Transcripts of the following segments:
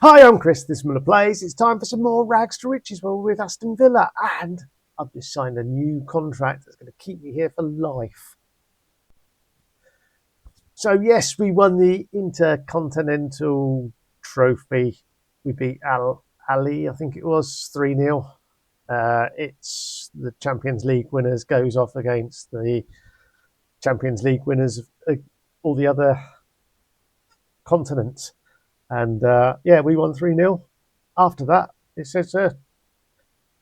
Hi, I'm Chris. This is Miller Plays. It's time for some more Rags to Riches. Well, with Aston Villa, and I've just signed a new contract that's going to keep me here for life. So yes, we won the Intercontinental Trophy. We beat Al Ali, I think it was 3-0. It's the Champions League winners goes off against the Champions League winners of all the other continents. And yeah, we won 3-0. After that, it says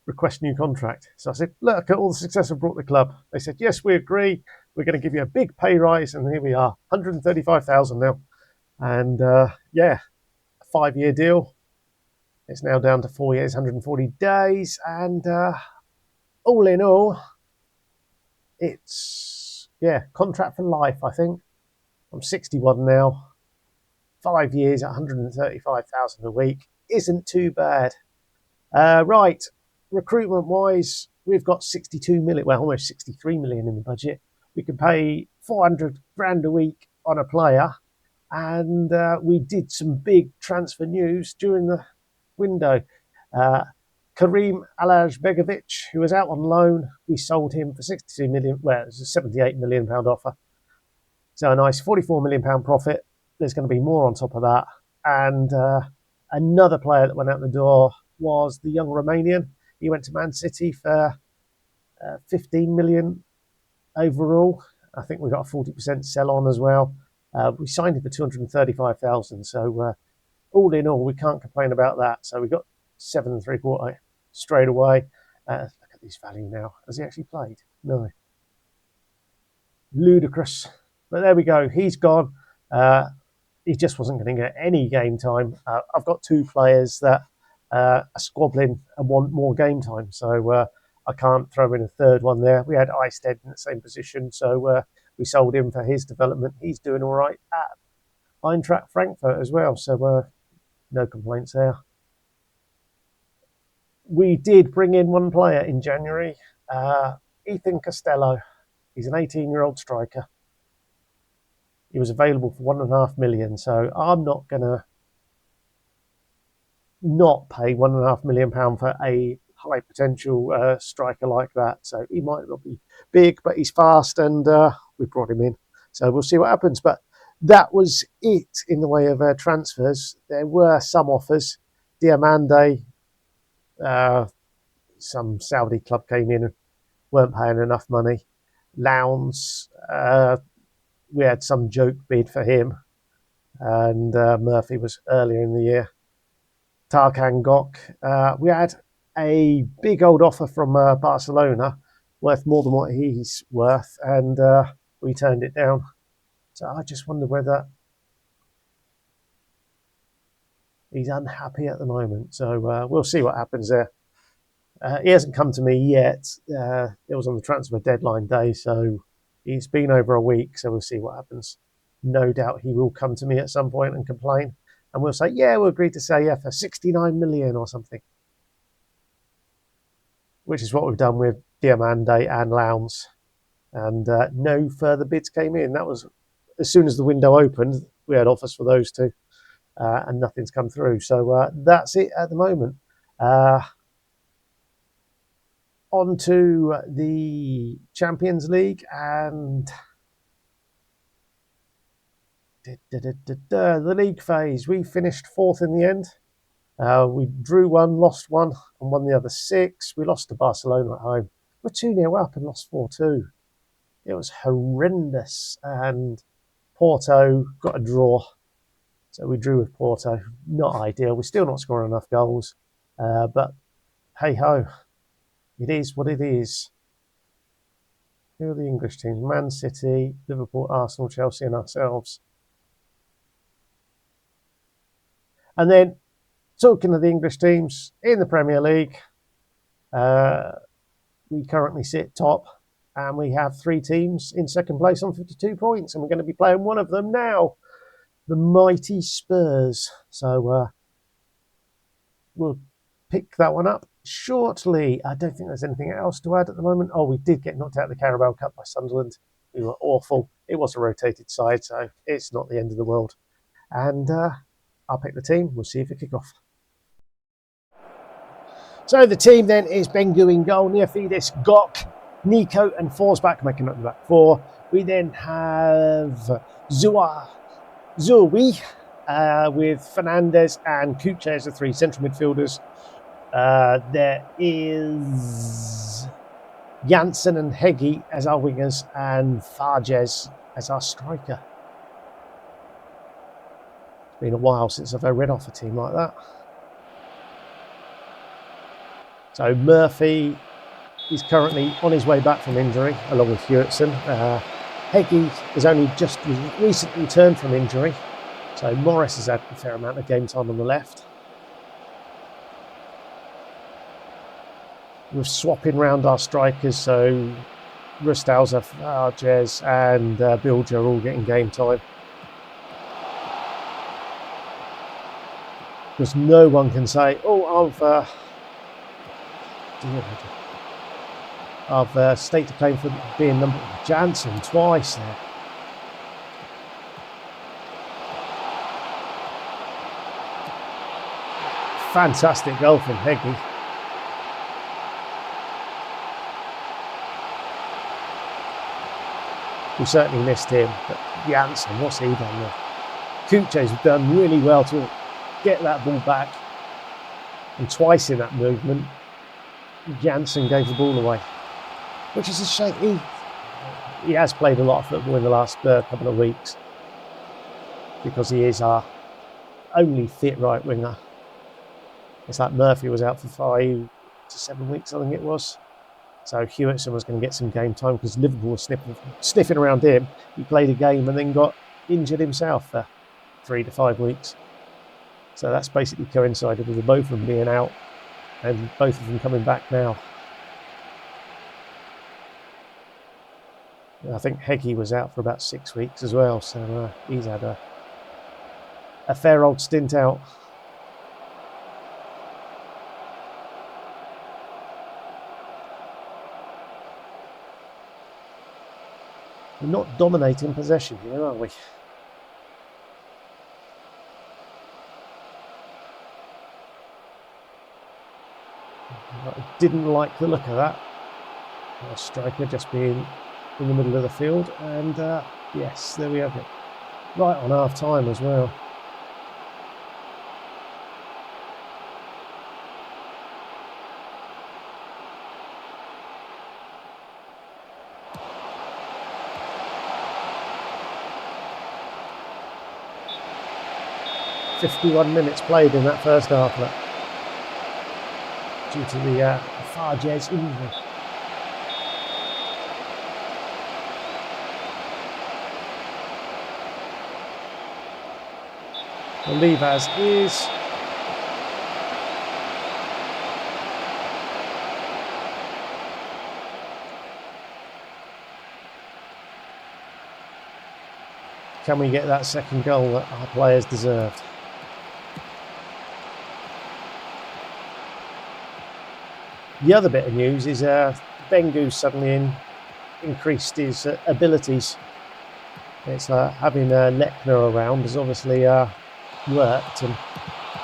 request new contract. So I said, look at all the success I've brought the club. They said, yes, we agree. We're going to give you a big pay rise. And here we are, 135,000 now. And yeah, a 5-year deal. It's now down to 4 years, 140 days. And all in all, it's, yeah, contract for life, I think. I'm 61 now. 5 years at 135,000 a week isn't too bad. Right, recruitment wise, we've got 62 million, well, almost 63 million in the budget. We can pay 400 grand a week on a player, and we did some big transfer news during the window. Karim Alajbegovic, who was out on loan, we sold him for 62 million. Well, it was a 78 million pound offer, so a nice 44 million pound profit. There's going to be more on top of that, and another player that went out the door was the young Romanian. He went to Man City for 15 million overall. I think we got a 40% sell on as well. We signed him for 235,000. So all in all, we can't complain about that. So we got 7.75 straight away. Look at this value now. Has he actually played? No. Ludicrous. But there we go. He's gone. He just wasn't going to get any game time. I've got two players that are squabbling and want more game time, so I can't throw in a third one there. We had Eisted in the same position, so we sold him for his development. He's doing all right at Eintracht Frankfurt as well, so no complaints there. We did bring in one player in January, Ethan Costello. He's an 18-year-old striker. He was available for 1.5 million, so I'm not going to not pay £1.5 million for a high potential striker like that. So he might not be big, but he's fast, and we brought him in. So we'll see what happens. But that was it in the way of transfers. There were some offers. Diamande, some Saudi club came in and weren't paying enough money. Lowndes, we had some joke bid for him, and Murphy was earlier in the year. Tarkan Gok, we had a big old offer from Barcelona, worth more than what he's worth, and we turned it down. So I just wonder whether he's unhappy at the moment. So we'll see what happens there. He hasn't come to me yet. It was on the transfer deadline day, so it's been over a week, so we'll see what happens. No doubt he will come to me at some point and complain, and we'll say, yeah, we'll agree to say yeah for 69 million or something, which is what we've done with Diamande and Lowndes. And no further bids came in. That was as soon as the window opened, we had offers for those two, and nothing's come through. So that's it at the moment. On to the Champions League, and the league phase. We finished fourth in the end. We drew one, lost one, and won the other 6. We lost to Barcelona at home. We're 2-0 up and lost 4-2. It was horrendous. And Porto got a draw. So we drew with Porto. Not ideal. We're still not scoring enough goals. But hey ho, it is what it is. Who are the English teams? Man City, Liverpool, Arsenal, Chelsea, and ourselves. And then, talking of the English teams in the Premier League, we currently sit top, and we have 3 teams in second place on 52 points, and we're going to be playing one of them now, the mighty Spurs. So we'll pick that one up shortly. I don't think there's anything else to add at the moment. Oh, we did get knocked out of the Carabao Cup by Sunderland. We were awful. It was a rotated side, so it's not the end of the world. And I'll pick the team. We'll see if it kick off. So the team then is Bengu in goal, Neofidis, Gok, Nico and Forsback making up the back four. We then have Zouaoui with Fernandez and Kuche as the three central midfielders. There is Janssen and Heggie as our wingers and Farges as our striker. It's been a while since I've read off a team like that. So Murphy is currently on his way back from injury, along with Hewitson. Heggie has only just recently returned from injury, so Morris has had a fair amount of game time on the left. We're swapping round our strikers, so Rustauser, Farges and Bilger are all getting game time. Because no one can say, oh, I've staked a claim for being number Janssen twice there. Fantastic goal from Heggie. We certainly missed him, but Janssen, what's he done there? Kuche's done really well to get that ball back, and twice in that movement Janssen gave the ball away, which is a shame. He has played a lot of football in the last couple of weeks because he is our only fit right winger. It's like Murphy was out for 5 to 7 weeks, I think it was. So Hewitson was going to get some game time because Liverpool was sniffing around him. He played a game and then got injured himself for 3 to 5 weeks. So that's basically coincided with both of them being out and both of them coming back now. I think Heggie was out for about 6 weeks as well, so he's had a fair old stint out. We're not dominating possession here, are we? I didn't like the look of that. Our striker just being in the middle of the field, and yes, there we have it. Right on half time as well. "51 minutes played in that first half due to the Farges injury. Olivas is can we get that second goal that our players deserved? The other bit of news is Bengu suddenly increased his abilities. It's having Lechner around has obviously worked and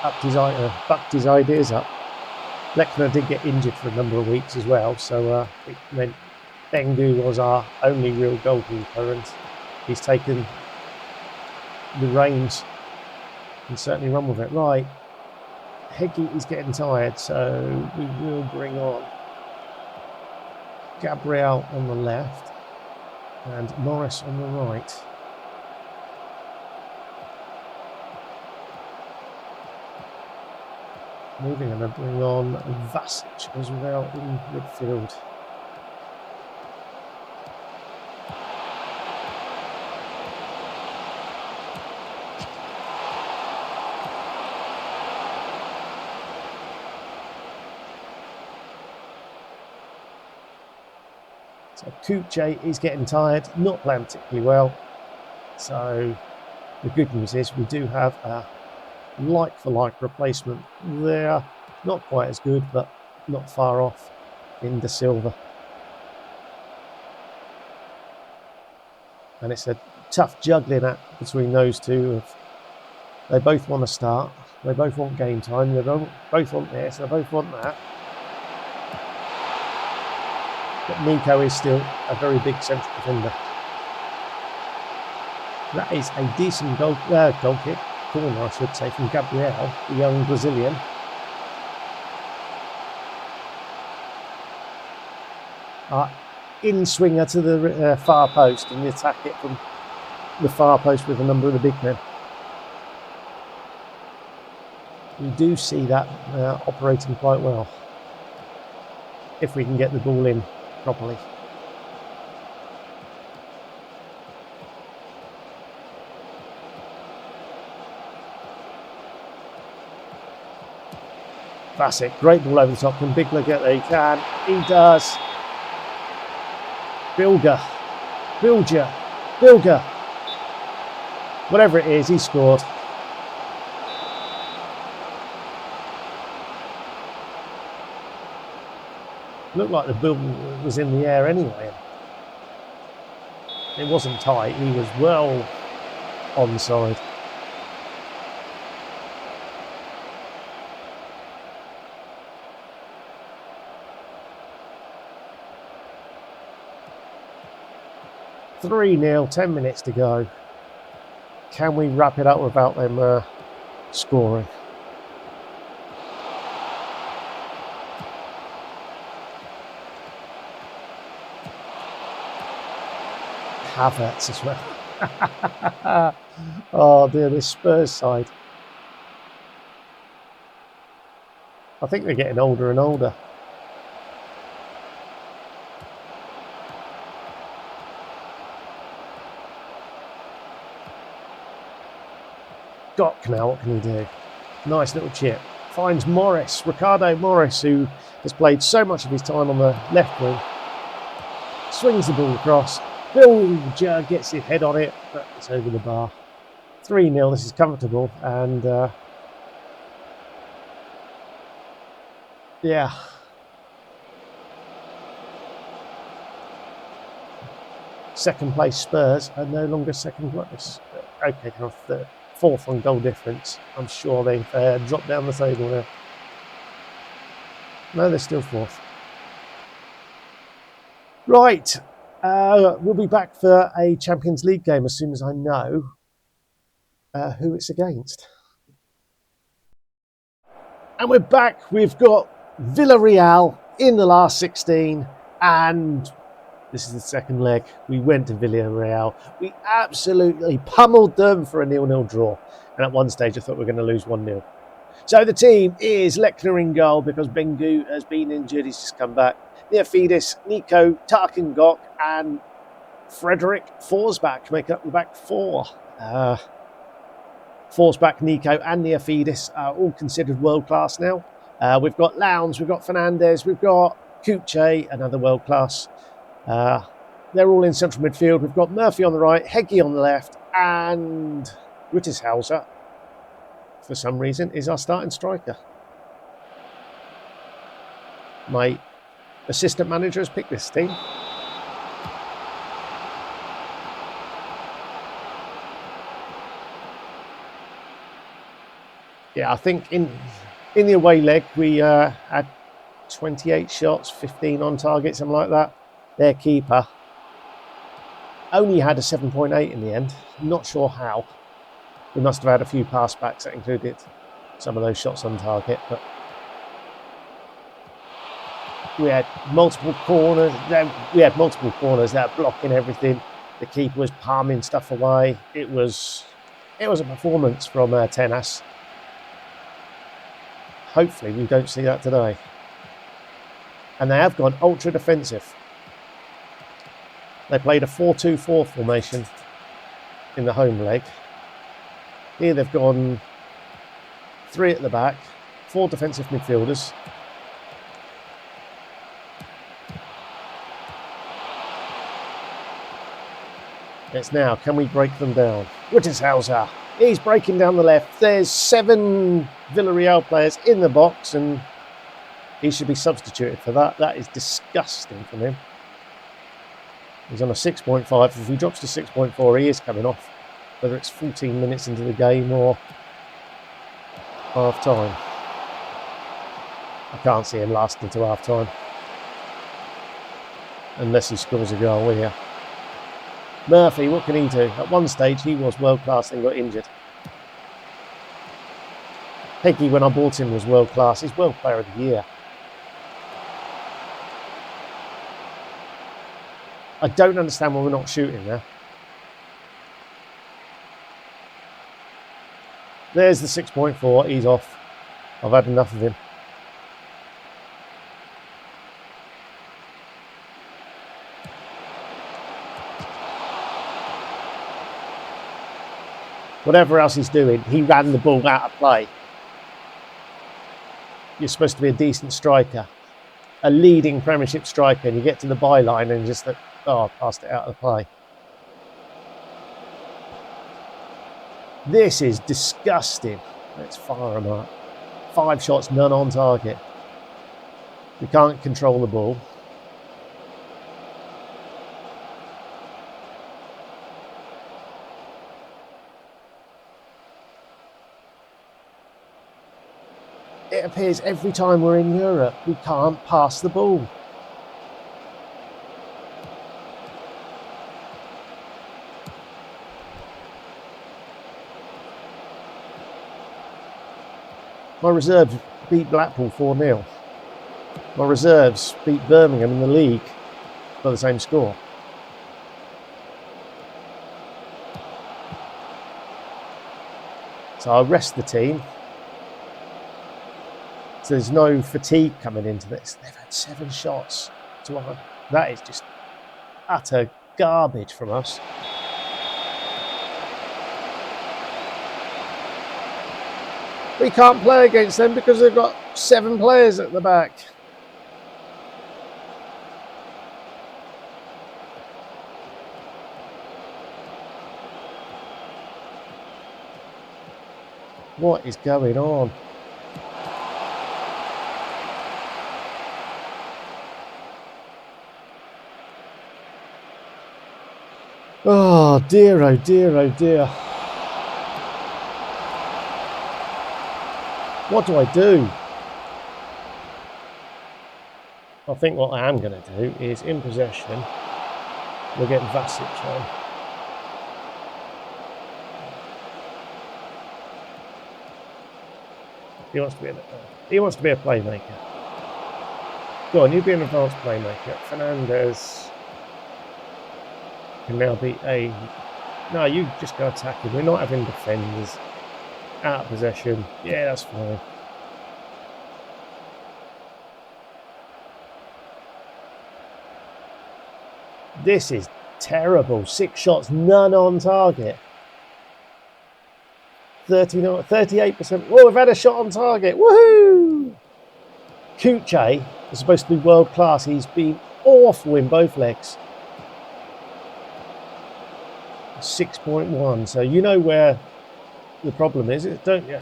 bucked his ideas up. Lechner did get injured for a number of weeks as well, so it meant Bengu was our only real goalkeeper, and he's taken the reins and certainly run with it. Right. Heggie is getting tired, so we will bring on Gabriel on the left and Morris on the right. Moving on to bring on Vasic as well in midfield. So Kuche is getting tired, not playing particularly well. So the good news is we do have a like-for-like replacement there. Not quite as good, but not far off in Da Silva. And it's a tough juggling act between those two of They both want to start. They both want game time. They both want this. They both want that. But Nico is still a very big central defender. That is a decent goal kick. Corner, I should say, from Gabriel, the young Brazilian. In-swinger to the far post, and attack it from the far post with a number of the big men. We do see that operating quite well, if we can get the ball in properly. That's it. Great ball over the top. Can Bigler get there? He can. He does. Bilger. Whatever it is, he scored. Looked like the ball was in the air anyway. It wasn't tight. He was well onside. (3-0), 10 minutes to go. Can we wrap it up without them scoring? Havertz as well. Oh dear, this Spurs side. I think they're getting older and older. Gok now, what can he do? Nice little chip. Finds Morris, Ricardo Morris, who has played so much of his time on the left wing. Swings the ball across. Bilger gets his head on it, but it's over the bar. 3-0, this is comfortable, and yeah. Second place Spurs are no longer second place. Okay, they're fourth on goal difference. I'm sure they've dropped down the table now. No, they're still fourth. Right. We'll be back for a Champions League game as soon as I know who it's against. And we're back. We've got Villarreal in the last 16, and this is the second leg. We went to Villarreal. We absolutely pummeled them for a 0-0 draw. And at one stage, I thought we were going to lose 1-0. So the team is Lechner in goal because Bengu has been injured. He's just come back. Neofidis, Nico, Tarkin Gok, and Frederick Forsbach make up the back four. Forsbach, Nico, and Neofidis are all considered world class now. We've got Lowndes, we've got Fernandez, we've got Kuche, another world class. They're all in central midfield. We've got Murphy on the right, Heggie on the left, and Wittishauser, for some reason, is our starting striker. My assistant manager has picked this team. Yeah, I think in the away leg, we had 28 shots, 15 on target, something like that. Their keeper only had a 7.8 in the end. Not sure how. We must have had a few pass backs that included some of those shots on target, but we had multiple corners. We had multiple corners that were blocking everything. The keeper was palming stuff away. It was a performance from Tenas. Hopefully we don't see that today. And they have gone ultra defensive. They played a 4-2-4 formation in the home leg. Here they've gone 3 at the back, 4 defensive midfielders. It's now, can we break them down? Wittishauser, he's breaking down the left. There's 7 Villarreal players in the box, and he should be substituted for that. That is disgusting from him. He's on a 6.5. If he drops to 6.4, he is coming off. Whether it's 14 minutes into the game or half time. I can't see him lasting to half time. Unless he scores a goal here. Murphy, what can he do? At one stage, he was world class and got injured. Higgy, when I bought him, was world class. He's World Player of the Year. I don't understand why we're not shooting there. There's the 6.4. He's off. I've had enough of him. Whatever else he's doing, he ran the ball out of play. You're supposed to be a decent striker, a leading Premiership striker, and you get to the byline and just think, oh, I passed it out of the play. This is disgusting. Let's fire him up. 5 shots, none on target. We can't control the ball. It appears every time we're in Europe, we can't pass the ball. My reserves beat Blackpool 4-0. My reserves beat Birmingham in the league by the same score. So I'll rest the team. So there's no fatigue coming into this. They've had 7 shots to 1. That is just utter garbage from us. We can't play against them because they've got 7 players at the back. What is going on? Oh dear, oh dear, oh dear. What do I do? I think what I am going to do is, in possession, we'll get Vasic on. He wants to be a playmaker. Go on, you be an advanced playmaker. Fernandez can now be a... No, you just go attacking. We're not having defenders. Out of possession. Yeah, that's fine. This is terrible. 6 shots, none on target. 38%. Oh, we've had a shot on target. Woohoo! Kuche is supposed to be world class. He's been awful in both legs. 6.1. So you know where the problem is, don't you?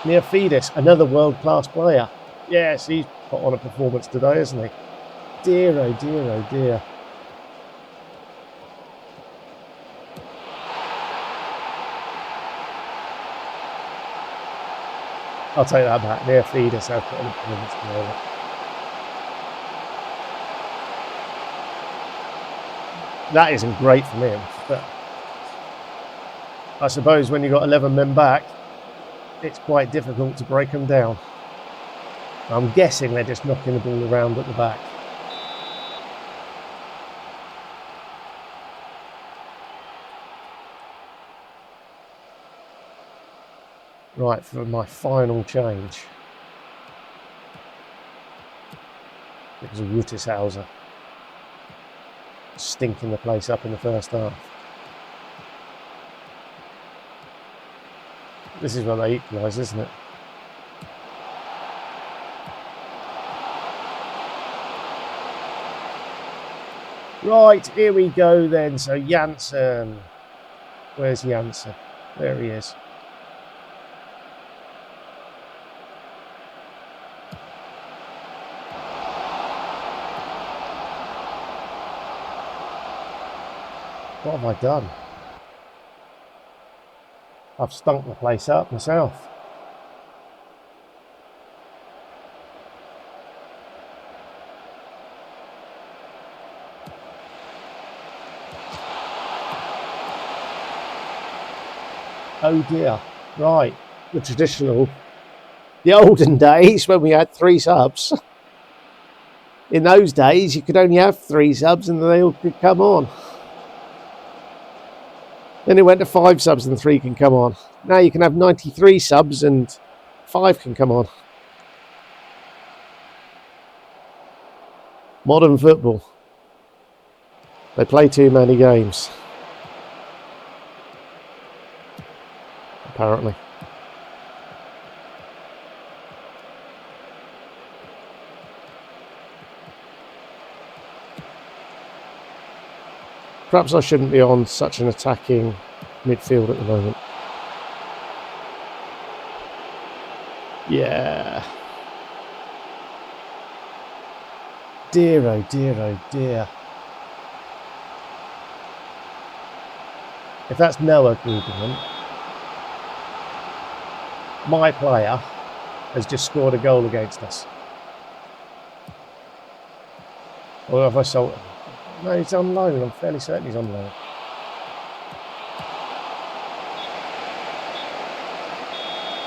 Neofidis, another world class player. Yes, he's put on a performance today, hasn't he? Dear, oh dear, oh dear. I'll take that back. Neofidis has put on a performance today. That isn't great from him, but I suppose when you've got 11 men back, it's quite difficult to break them down. I'm guessing they're just knocking the ball around at the back. Right, for my final change. Because of Rutishauser stinking the place up in the first half. This is when they equalise, isn't it? Right, here we go then. So Janssen. Where's Janssen? There he is. What have I done? I've stunk the place up myself. Oh dear. Right. The olden days when we had 3 subs. In those days, you could only have 3 subs and they all could come on. Then it went to 5 subs and 3 can come on. Now you can have 93 subs and 5 can come on. Modern football. They play too many games. Apparently. Perhaps I shouldn't be on such an attacking midfield at the moment. Yeah. Dear, oh dear, oh dear. If that's Noah Gruberman, my player has just scored a goal against us. Or have I sold him? No, he's on loan. I'm fairly certain he's on loan.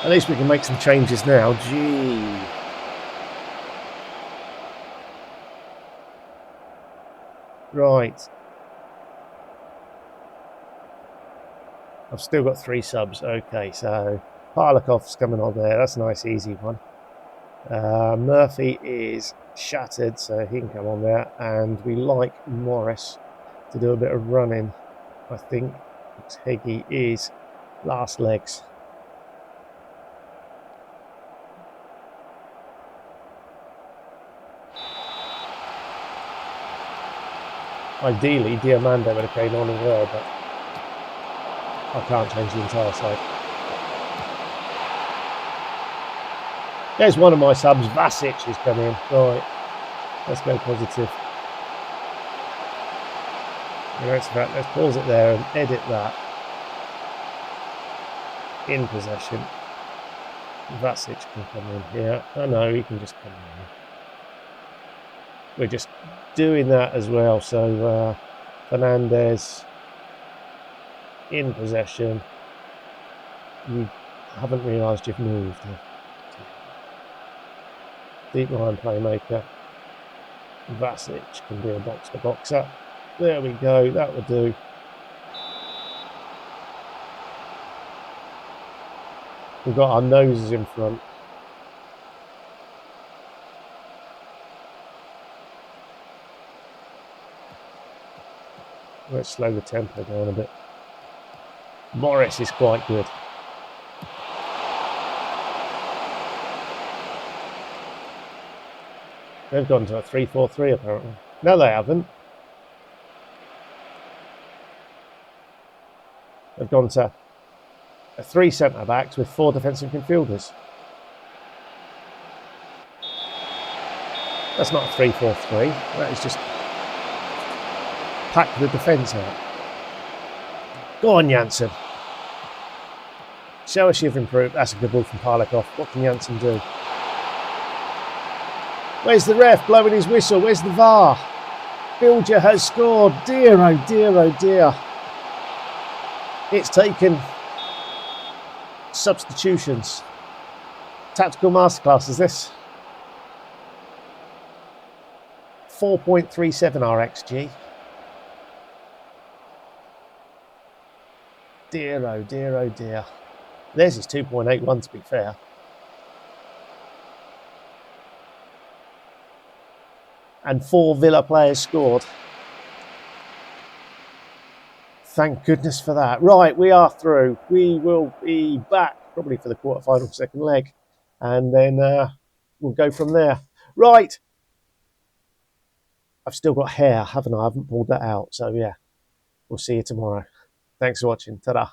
At least we can make some changes now. Gee. Right. I've still got 3 subs. Okay, so Parlakov's coming on there. That's a nice, easy one. Murphy is shattered, so he can come on there. And we like Morris to do a bit of running, I think. Heggie is last legs. Ideally, Diamanda would have came on as well, but I can't change the entire side. There's one of my subs, Vasic, is coming in. Right, let's go positive. Let's pause it there and edit that. In possession. Vasic can come in here. Oh no, he can just come in. We're just doing that as well. So Fernandez in possession. You haven't realised you've moved. Deep line playmaker. Vasic can be a box-to-boxer. There we go. That would do. We've got our noses in front. Let's slow the tempo down a bit. Morris is quite good. They've gone to a 3-4-3 apparently. No, they haven't. They've gone to a 3 centre-backs with 4 defensive midfielders. That's not a 3-4-3. That is just pack the defence out. Go on, Janssen. Show us you've improved. That's a good ball from Parlakov. What can Janssen do? Where's the ref blowing his whistle? Where's the VAR? Bilger has scored. Dear, oh dear, oh dear. It's taken substitutions. Tactical masterclass, is this? 4.37 RXG. Dear, oh dear, oh dear. Theirs is 2.81 to be fair. And 4 Villa players scored. Thank goodness for that. Right, we are through. We will be back probably for the quarterfinal second leg. And then we'll go from there. Right. I've still got hair, haven't I? I haven't pulled that out. So, yeah, we'll see you tomorrow. Thanks for watching. Ta-da.